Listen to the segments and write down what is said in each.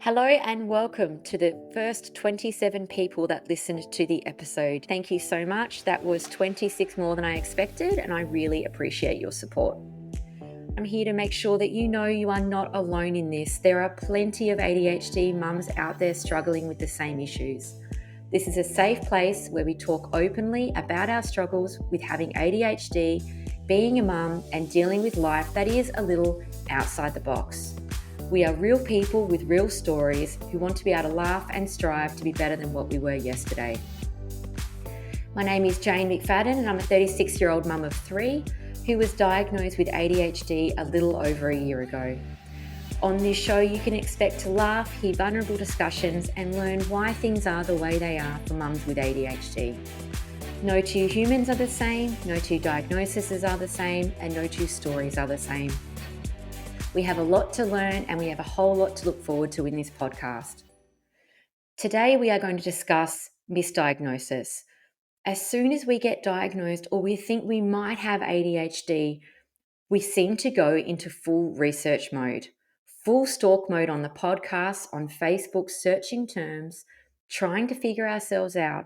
Hello and welcome to the first 27 people that listened to the episode. Thank you so much. That was 26 more than I expected, and I really appreciate your support. I'm here to make sure that you know you are not alone in this. There are plenty of ADHD mums out there struggling with the same issues. This is a safe place where we talk openly about our struggles with having ADHD, being a mum, and dealing with life that is a little outside the box. We are real people with real stories who want to be able to laugh and strive to be better than what we were yesterday. My name is Jane McFadden and I'm a 36-year-old mum of 3 who was diagnosed with ADHD a little over a year ago. On this show, you can expect to laugh, hear vulnerable discussions and learn why things are the way they are for mums with ADHD. No two humans are the same, no two diagnoses are the same, and no two stories are the same. We have a lot to learn and we have a whole lot to look forward to in this podcast. Today we are going to discuss misdiagnosis. As soon as we get diagnosed or we think we might have ADHD, we seem to go into full research mode, full stalk mode on the podcast, on Facebook, searching terms, trying to figure ourselves out.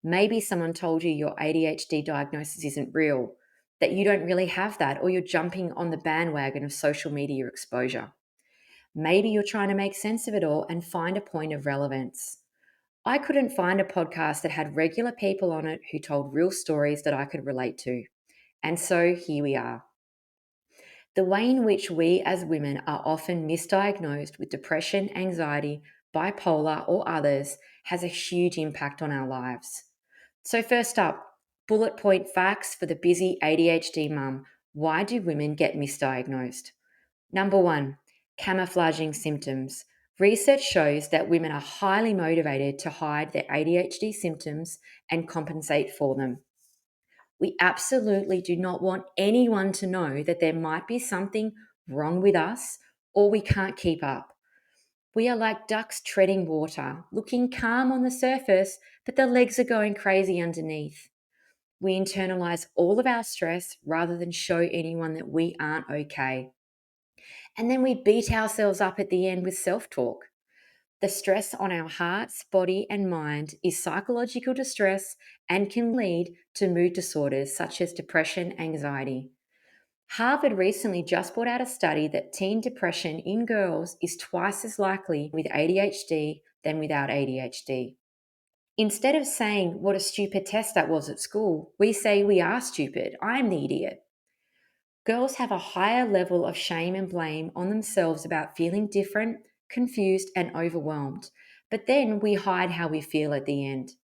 Maybe someone told you your ADHD diagnosis isn't real, that you don't really have that, or you're jumping on the bandwagon of social media exposure. Maybe you're trying to make sense of it all and find a point of relevance. I couldn't find a podcast that had regular people on it who told real stories that I could relate to. And so here we are. The way in which we as women are often misdiagnosed with depression, anxiety, bipolar, or others has a huge impact on our lives. So first up, bullet point facts for the busy ADHD mum. Why do women get misdiagnosed? Number 1, camouflaging symptoms. Research shows that women are highly motivated to hide their ADHD symptoms and compensate for them. We absolutely do not want anyone to know that there might be something wrong with us or we can't keep up. We are like ducks treading water, looking calm on the surface, but the legs are going crazy underneath. We internalize all of our stress rather than show anyone that we aren't okay. And then we beat ourselves up at the end with self-talk. The stress on our hearts, body, and mind is psychological distress and can lead to mood disorders such as depression, anxiety. Harvard recently just brought out a study that teen depression in girls is twice as likely with ADHD than without ADHD. Instead of saying what a stupid test that was at school, we say we are stupid, I'm the idiot. Girls have a higher level of shame and blame on themselves about feeling different, confused, and overwhelmed. But then we hide how we feel at the end.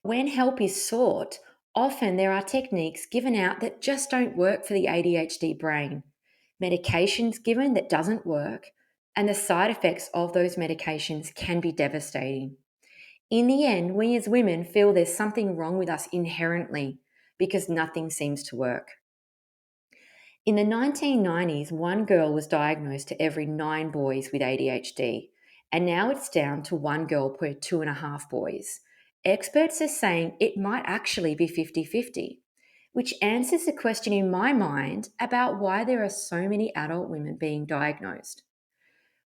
When help is sought, often there are techniques given out that just don't work for the ADHD brain. Medications given that doesn't work, and the side effects of those medications can be devastating. In the end, we as women feel there's something wrong with us inherently because nothing seems to work. In the 1990s, 1 girl was diagnosed to every 9 boys with ADHD, and now it's down to 1 girl per 2.5 boys. Experts are saying it might actually be 50-50, which answers the question in my mind about why there are so many adult women being diagnosed.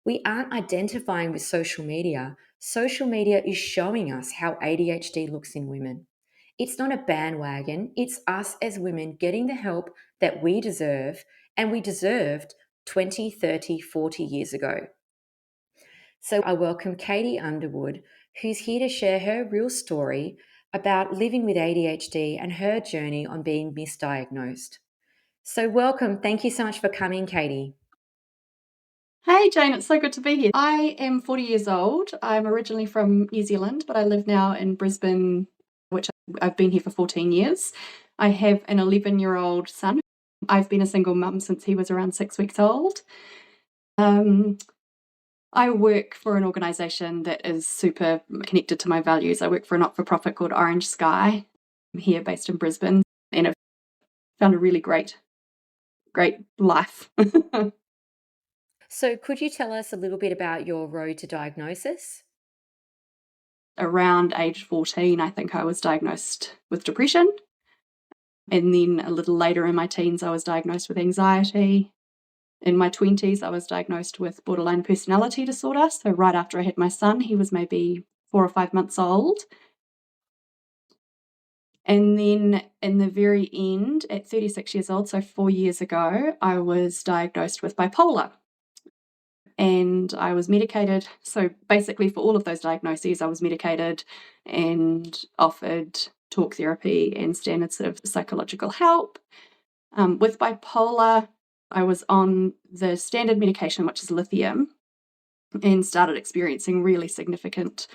We aren't identifying with social media. Social media is showing us how ADHD looks in women. It's not a bandwagon, it's us as women getting the help that we deserve and we deserved 20, 30, 40 years ago. So I welcome Katie Underwood, who's here to share her real story about living with ADHD and her journey on being misdiagnosed. So welcome. Thank you so much for coming, Katie. Hey Jane, it's so good to be here. I am 40 years old. I'm originally from New Zealand, but I live now in Brisbane, which I've been here for 14 years. I have an 11-year-old son. I've been a single mum since he was around 6 weeks old. I work for an organisation that is super connected to my values. I work for a not-for-profit called Orange Sky. I'm here based in Brisbane, and I've found a really great life. So could you tell us a little bit about your road to diagnosis? Around age 14, I think I was diagnosed with depression. And then a little later in my teens, I was diagnosed with anxiety. In my 20s, I was diagnosed with borderline personality disorder. So right after I had my son, he was maybe 4 or 5 months old. And then in the very end, at 36 years old, so 4 years ago, I was diagnosed with bipolar. And I was medicated. So basically, for all of those diagnoses, I was medicated and offered talk therapy and standard sort of psychological help. With bipolar, I was on the standard medication, which is lithium, and started experiencing really significant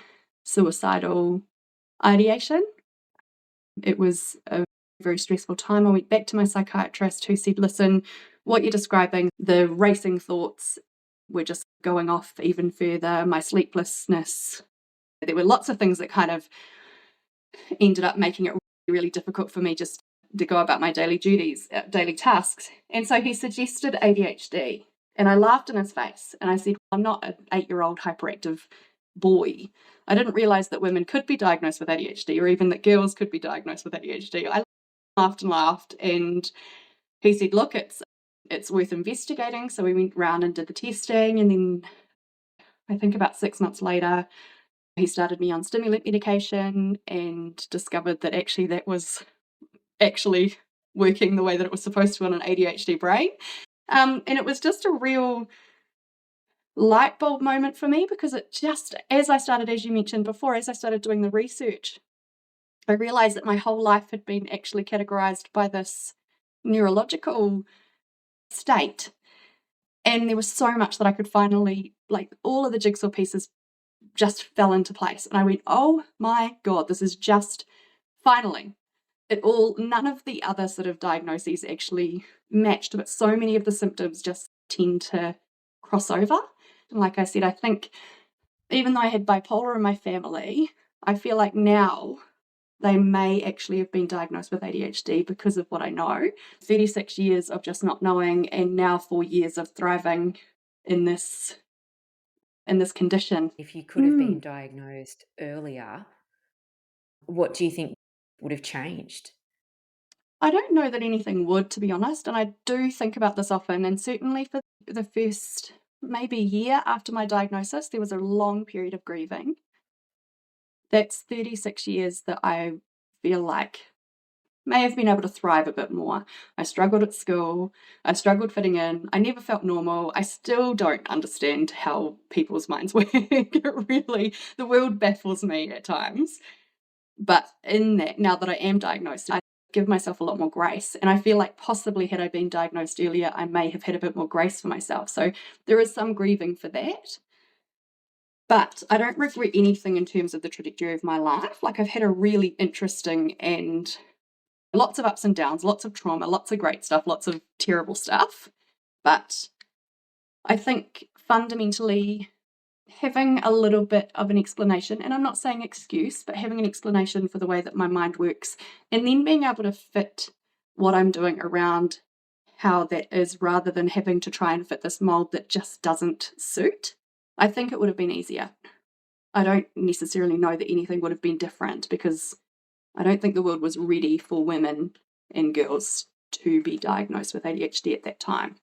suicidal ideation. It was a very stressful time. I went back to my psychiatrist, who said, listen, what you're describing, the racing thoughts were just going off even further, my sleeplessness. There were lots of things that kind of ended up making it really difficult for me just to go about my daily duties, daily tasks. And so he suggested ADHD. And I laughed in his face and I said, I'm not an 8-year-old hyperactive boy. I didn't realize that women could be diagnosed with ADHD, or even that girls could be diagnosed with ADHD. I laughed and laughed, and he said, look, it's worth investigating. So we went round and did the testing, and then I think about 6 months later, he started me on stimulant medication and discovered that actually that was actually working the way that it was supposed to on an ADHD brain. And it was just a real light bulb moment for me, because it just, as I started, as you mentioned before, as I started doing the research, I realized that my whole life had been actually categorized by this neurological state. And there was so much that I could finally, like, all of the jigsaw pieces just fell into place. And I went, oh my God, this is just finally none of the other sort of diagnoses actually matched, but so many of the symptoms just tend to cross over. And like I said, I think even though I had bipolar in my family, I feel like now they may actually have been diagnosed with ADHD because of what I know. 36 years of just not knowing, and now 4 years of thriving in this condition. If you could have been diagnosed earlier, what do you think would have changed? I don't know that anything would, to be honest, and I do think about this often, and certainly for the first maybe year after my diagnosis, there was a long period of grieving. That's 36 years that I feel like may have been able to thrive a bit more. I struggled at school, I struggled fitting in, I never felt normal. I still don't understand how people's minds work. Really, the world baffles me at times. But in that, now that I am diagnosed, I give myself a lot more grace. And I feel like possibly had I been diagnosed earlier, I may have had a bit more grace for myself. So there is some grieving for that. But I don't regret anything in terms of the trajectory of my life. Like, I've had a really interesting and lots of ups and downs, lots of trauma, lots of great stuff, lots of terrible stuff. But I think fundamentally, having a little bit of an explanation, and I'm not saying excuse, but having an explanation for the way that my mind works, and then being able to fit what I'm doing around how that is, rather than having to try and fit this mold that just doesn't suit, I think it would have been easier. I don't necessarily know that anything would have been different, because I don't think the world was ready for women and girls to be diagnosed with ADHD at that time.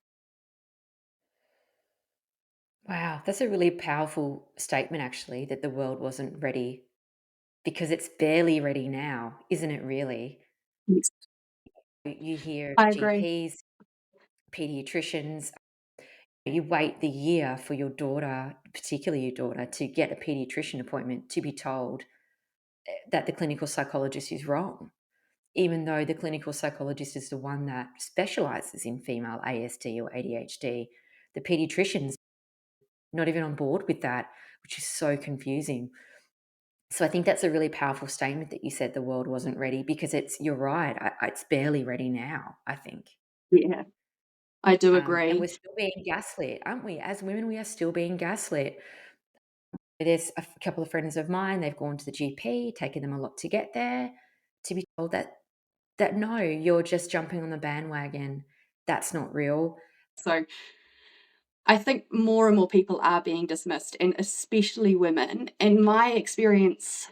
Wow, that's a really powerful statement, actually, that the world wasn't ready, because it's barely ready now, isn't it really? Yes, You hear of I agree. GPs, pediatricians, you wait the year for your daughter, particularly your daughter, to get a pediatrician appointment to be told that the clinical psychologist is wrong, even though the clinical psychologist is the one that specializes in female ASD or ADHD. The pediatrician's not even on board with that, which is so confusing. So I think that's a really powerful statement that you said the world wasn't ready, because you're right. It's barely ready now, I think. Yeah, I do And agree. we're still being gaslit, aren't we? As women, we are still being gaslit. There's a couple of friends of mine, they've gone to the GP, taken them a lot to get there, to be told that no, you're just jumping on the bandwagon. That's not real. So I think more and more people are being dismissed, and especially women. And my experience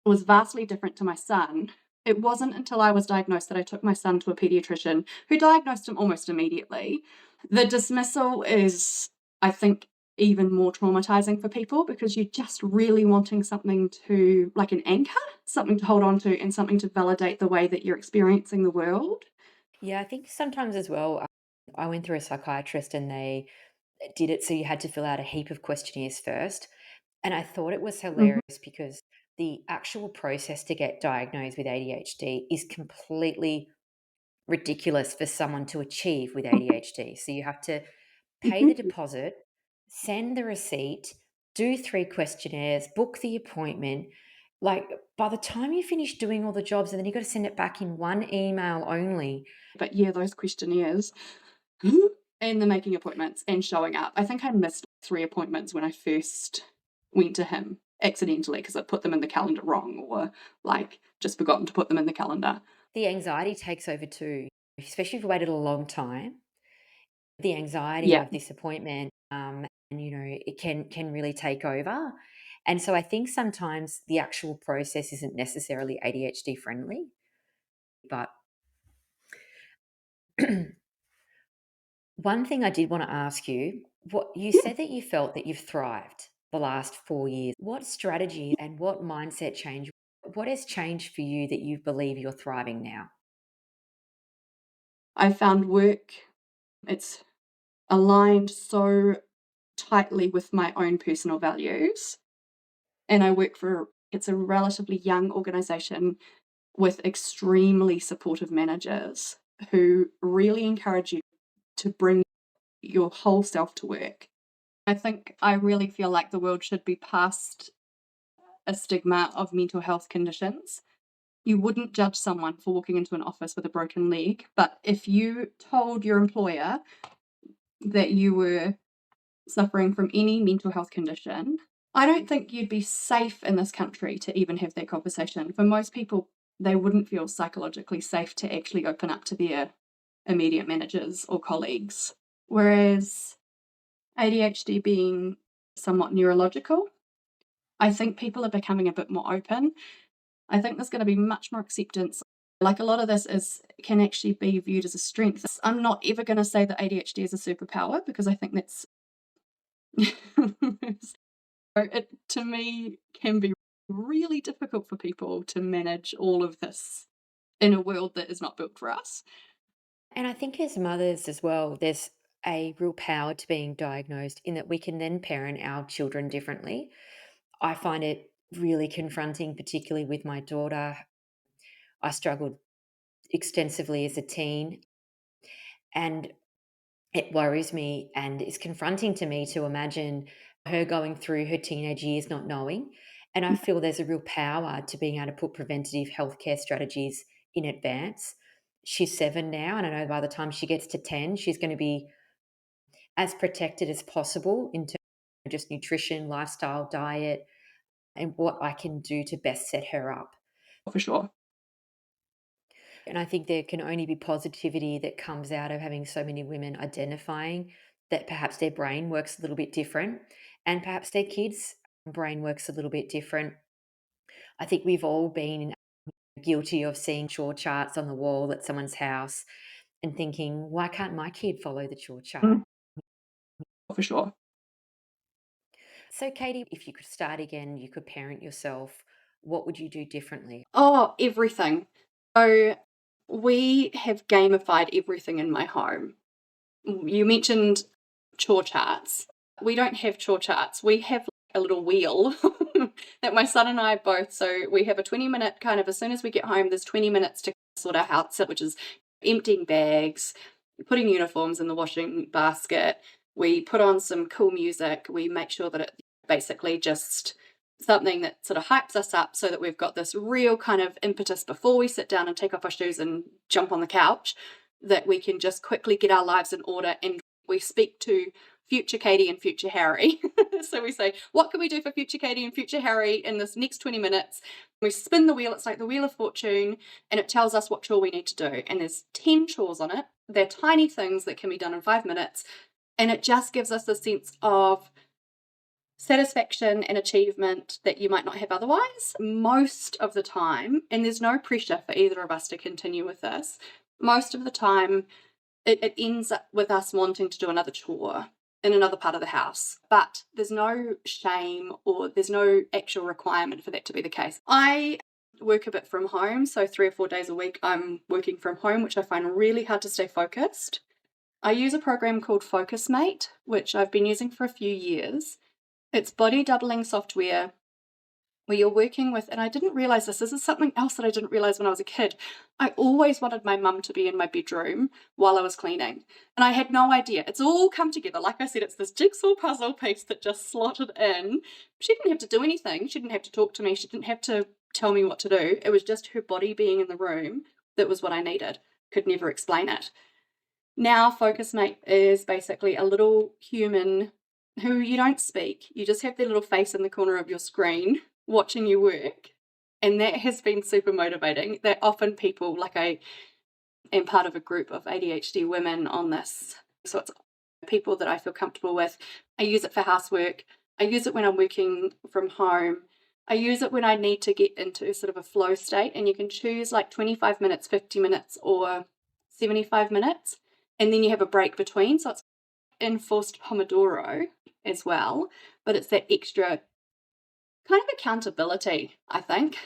was vastly different to my son. It wasn't until I was diagnosed that I took my son to a pediatrician, who diagnosed him almost immediately. The dismissal is, I think, even more traumatizing for people because you're just really wanting something to, like an anchor, something to hold on to and something to validate the way that you're experiencing the world. Yeah, I think sometimes as well, I went through a psychiatrist and they did it so you had to fill out a heap of questionnaires first. And I thought it was Mhm. hilarious because the actual process to get diagnosed with ADHD is completely ridiculous for someone to achieve with ADHD. So you have to pay the Mhm. deposit, send the receipt, do 3 questionnaires, book the appointment. Like, by the time you finish doing all the jobs, and then you've got to send it back in one email only. But yeah, those questionnaires and the making appointments and showing up. I think I missed 3 appointments when I first went to him accidentally because I put them in the calendar wrong or like just forgotten to put them in the calendar. The anxiety takes over too, especially if you waited a long time. The anxiety Yeah, of this appointment, and, it can really take over. And so I think sometimes the actual process isn't necessarily ADHD friendly, but one thing I did want to ask you, what you yeah. said that you felt that you've thrived the last 4 years. What strategy and what mindset change, what has changed for you that you believe you're thriving now? I found work, it's aligned so tightly with my own personal values. And I work for, it's a relatively young organization with extremely supportive managers who really encourage you to bring your whole self to work. I think I really feel like the world should be past a stigma of mental health conditions. You wouldn't judge someone for walking into an office with a broken leg, but if you told your employer that you were suffering from any mental health condition, I don't think you'd be safe in this country to even have that conversation. For most people, they wouldn't feel psychologically safe to actually open up to their immediate managers or colleagues. Whereas ADHD being somewhat neurological, I think people are becoming a bit more open. I think there's going to be much more acceptance. Like a lot of this is can actually be viewed as a strength. I'm not ever going to say that ADHD is a superpower because I think that's it to me can be really difficult for people to manage all of this in a world that is not built for us. And I think as mothers as well, there's a real power to being diagnosed in that we can then parent our children differently. I find it really confronting, particularly with my daughter. I struggled extensively as a teen, and it worries me and it's confronting to me to imagine her going through her teenage years not knowing. And I feel there's a real power to being able to put preventative healthcare strategies in advance. She's 7 now, and I know by the time she gets to 10, she's going to be as protected as possible in terms of just nutrition, lifestyle, diet, and what I can do to best set her up. For sure. And I think there can only be positivity that comes out of having so many women identifying that perhaps their brain works a little bit different and perhaps their kids' brain works a little bit different. I think we've all been guilty of seeing chore charts on the wall at someone's house and thinking, why can't my kid follow the chore chart? Mm, for sure. So, Katie, if you could start again, you could parent yourself, what would you do differently? Oh, everything. So we have gamified everything in my home. You mentioned chore charts. We don't have chore charts. We have a little wheel that my son and I both. So we have a 20-minute kind of, as soon as we get home, there's 20 minutes to sort our house out, which is emptying bags, putting uniforms in the washing basket. We put on some cool music. We make sure that it basically just something that sort of hypes us up so that we've got this real kind of impetus before we sit down and take off our shoes and jump on the couch, that we can just quickly get our lives in order. And we speak to future Katie and future Harry. So we say, what can we do for future Katie and future Harry in this next 20 minutes? We spin the wheel. It's like the Wheel of Fortune, and it tells us what chore we need to do. And there's 10 chores on it. They're tiny things that can be done in 5 minutes. And it just gives us a sense of satisfaction and achievement that you might not have otherwise. Most of the time, and there's no pressure for either of us to continue with this, most of the time it ends up with us wanting to do another chore in another part of the house, but there's no shame or there's no actual requirement for that to be the case. I work a bit from home, so 3 or 4 days a week I'm working from home, which I find really hard to stay focused. I use a program called FocusMate, which I've been using for a few years. It's body doubling software where you're working with, and I didn't realize this is something else that I didn't realize when I was a kid. I always wanted my mum to be in my bedroom while I was cleaning, and I had no idea. It's all come together. Like I said, it's this jigsaw puzzle piece that just slotted in. She didn't have to do anything. She didn't have to talk to me. She didn't have to tell me what to do. It was just her body being in the room that was what I needed. Could never explain it. Now FocusMate is basically a little human who you don't speak. You just have their little face in the corner of your screen watching you work. And that has been super motivating. That often people, like I am part of a group of ADHD women on this. So it's people that I feel comfortable with. I use it for housework. I use it when I'm working from home. I use it when I need to get into sort of a flow state, and you can choose like 25 minutes, 50 minutes, or 75 minutes. And then you have a break between. So it's enforced Pomodoro as well, but it's that extra kind of accountability, I think.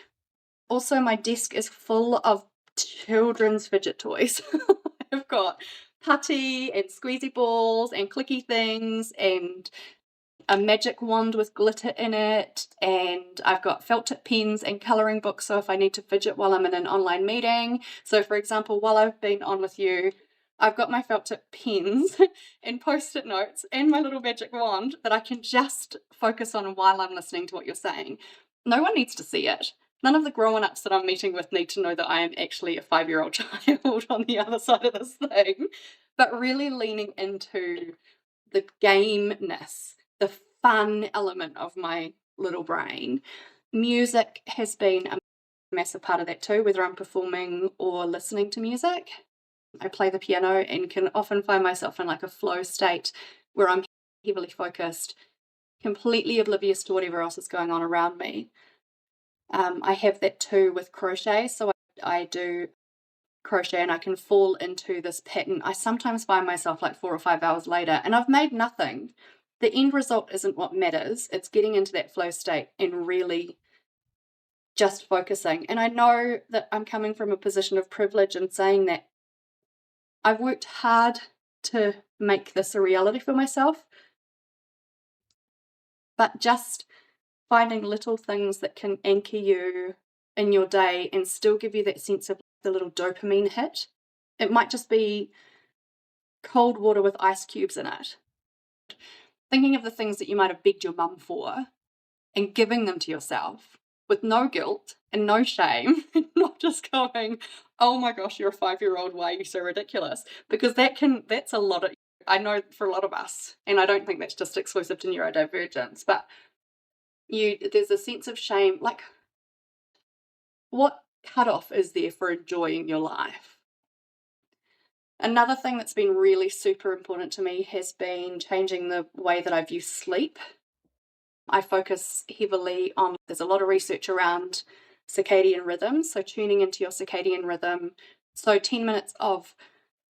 Also, my desk is full of children's fidget toys. I've got putty and squeezy balls and clicky things and a magic wand with glitter in it, and I've got felt tip pens and colouring books, so if I need to fidget while I'm in an online meeting. So for example, while I've been on with you, I've got my felt tip pens and post-it notes and my little magic wand that I can just focus on while I'm listening to what you're saying. No one needs to see it. None of the grown-ups that I'm meeting with need to know that I am actually a 5-year-old child on the other side of this thing. But really leaning into the gameness, the fun element of my little brain. Music has been a massive part of that too, whether I'm performing or listening to music. I play the piano and can often find myself in like a flow state where I'm heavily focused, completely oblivious to whatever else is going on around me. I have that too with crochet, so I do crochet and I can fall into this pattern. I sometimes find myself like 4 or 5 hours later and I've made nothing. The end result isn't what matters. It's getting into that flow state and really just focusing. And I know that I'm coming from a position of privilege and saying that I've worked hard to make this a reality for myself, but just finding little things that can anchor you in your day and still give you that sense of the little dopamine hit. It might just be cold water with ice cubes in it. Thinking of the things that you might have begged your mum for and giving them to yourself with no guilt and no shame, not just going, oh my gosh, you're a 5-year-old, why are you so ridiculous? Because that's a lot of, I know for a lot of us, and I don't think that's just exclusive to neurodivergence, but there's a sense of shame, like what cutoff is there for enjoying your life? Another thing that's been really super important to me has been changing the way that I view sleep. I focus heavily on, there's a lot of research around circadian rhythm, so tuning into your circadian rhythm. So 10 minutes of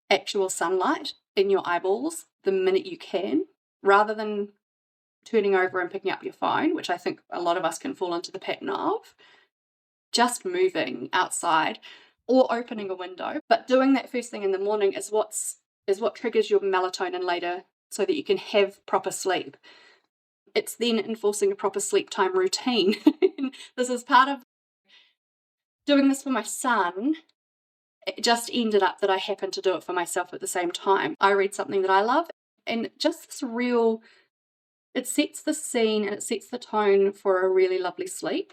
actual sunlight in your eyeballs the minute you can, rather than turning over and picking up your phone, which I think a lot of us can fall into the pattern of. Just moving outside or opening a window, but doing that first thing in the morning is what triggers your melatonin later so that you can have proper sleep. It's then enforcing a proper sleep time routine. This is part of doing this for my son. It just ended up that I happened to do it for myself at the same time. I read something that I love, and just this it sets the scene and it sets the tone for a really lovely sleep.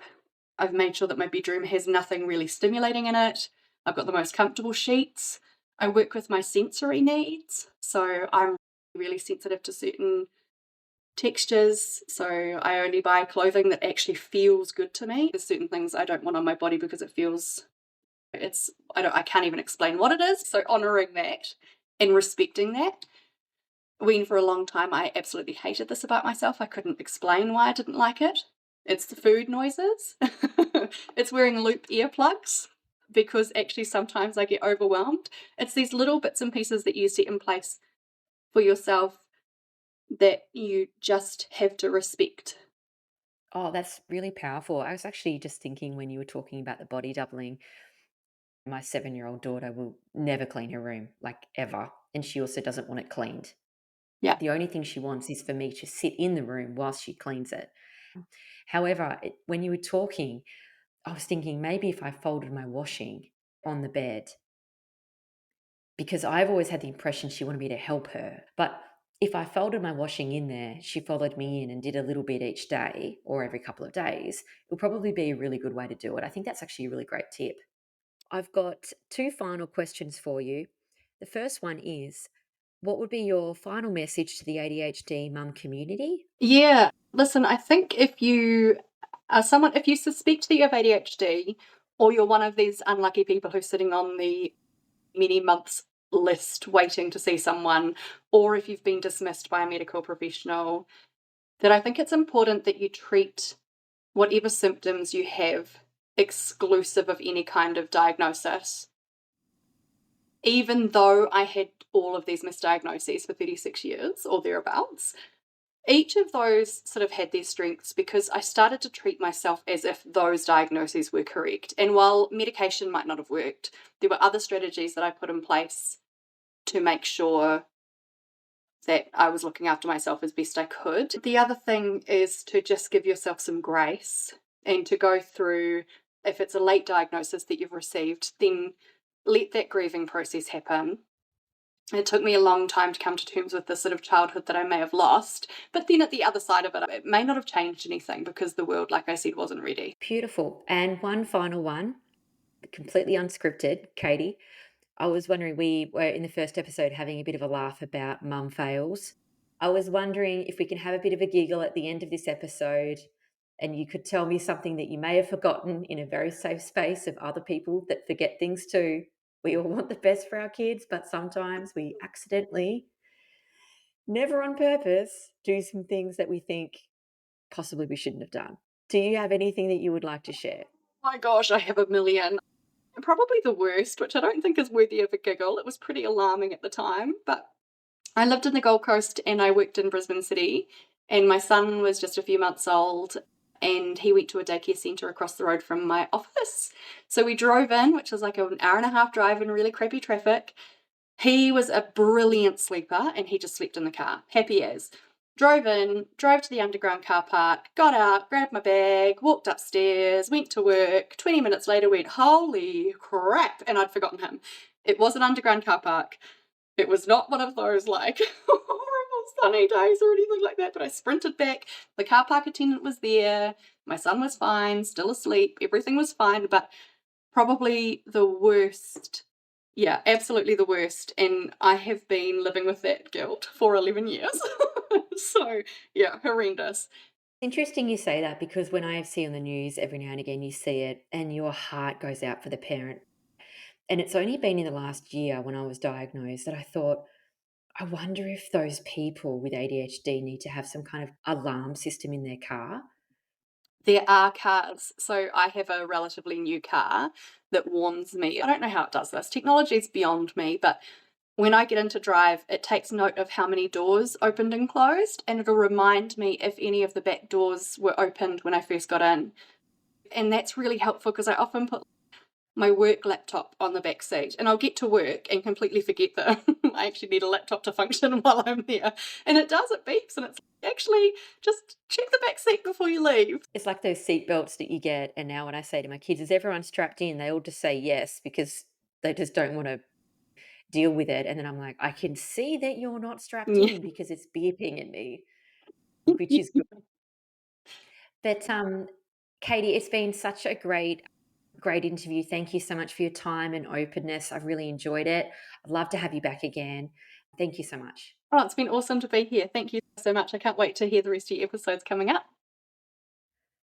I've made sure that my bedroom has nothing really stimulating in it. I've got the most comfortable sheets. I work with my sensory needs, so I'm really sensitive to certain textures, so I only buy clothing that actually feels good to me. There's certain things I don't want on my body because I can't even explain what it is. So honoring that and respecting that. When for a long time I absolutely hated this about myself, I couldn't explain why I didn't like it. It's the food noises. It's wearing loop earplugs. because actually sometimes I get overwhelmed. It's these little bits and pieces that you set in place for yourself that you just have to respect. Oh, that's really powerful. I was actually just thinking when you were talking about the body doubling, my 7-year-old daughter will never clean her room, like ever. And she also doesn't want it cleaned. Yeah. The only thing she wants is for me to sit in the room whilst she cleans it. However, when you were talking, I was thinking maybe if I folded my washing on the bed, because I've always had the impression she wanted me to help her. But if I folded my washing in there, she followed me in and did a little bit each day or every couple of days, it would probably be a really good way to do it. I think that's actually a really great tip. I've got two final questions for you. The first one is, what would be your final message to the ADHD mum community? Yeah. Listen, I think if you are someone, if you suspect that you have ADHD, or you're one of these unlucky people who's sitting on the many months list waiting to see someone, or if you've been dismissed by a medical professional, that I think it's important that you treat whatever symptoms you have exclusive of any kind of diagnosis. Even though I had all of these misdiagnoses for 36 years or thereabouts, each of those sort of had their strengths because I started to treat myself as if those diagnoses were correct. And while medication might not have worked, there were other strategies that I put in place to make sure that I was looking after myself as best I could. The other thing is to just give yourself some grace and to go through, if it's a late diagnosis that you've received, then let that grieving process happen. It took me a long time to come to terms with the sort of childhood that I may have lost. But then at the other side of it, it may not have changed anything because the world, like I said, wasn't ready. Beautiful. And one final one, completely unscripted, Katie. I was wondering, we were in the first episode having a bit of a laugh about mum fails. I was wondering if we can have a bit of a giggle at the end of this episode and you could tell me something that you may have forgotten in a very safe space of other people that forget things too. We all want the best for our kids, but sometimes we accidentally, never on purpose, do some things that we think possibly we shouldn't have done. Do you have anything that you would like to share? My gosh, I have a million. Probably the worst, which I don't think is worthy of a giggle. It was pretty alarming at the time, but I lived in the Gold Coast and I worked in Brisbane City, and my son was just a few months old and he went to a daycare centre across the road from my office. So we drove in, which was like an hour and a half drive in really crappy traffic. He was a brilliant sleeper and he just slept in the car, happy as. Drove in, drove to the underground car park, got out, grabbed my bag, walked upstairs, went to work. 20 minutes later went, holy crap, and I'd forgotten him. It was an underground car park. It was not one of those like horrible sunny days or anything like that, but I sprinted back. The car park attendant was there. My son was fine, still asleep. Everything was fine, but probably the worst. Yeah, absolutely the worst. And I have been living with that guilt for 11 years. So, yeah, horrendous. Interesting you say that because when I see on the news every now and again, you see it and your heart goes out for the parent. And it's only been in the last year when I was diagnosed that I thought, I wonder if those people with ADHD need to have some kind of alarm system in their car. There are cars. So I have a relatively new car that warns me. I don't know how it does this. Technology is beyond me, but when I get into drive, it takes note of how many doors opened and closed, and it'll remind me if any of the back doors were opened when I first got in. And that's really helpful because I often put my work laptop on the back seat and I'll get to work and completely forget that I actually need a laptop to function while I'm there. And it does, it beeps, and it's like, actually just check the back seat before you leave. It's like those seat belts that you get. And now when I say to my kids, is everyone strapped in? They all just say yes because they just don't want to deal with it. And then I'm like, I can see that you're not strapped Yeah. in because it's beeping at me, which is good. But Katie, it's been such a great interview. Thank you so much for your time and openness. I've really enjoyed it. I'd love to have you back again. Thank you so much. Oh, it's been awesome to be here. Thank you so much. I can't wait to hear the rest of your episodes coming up.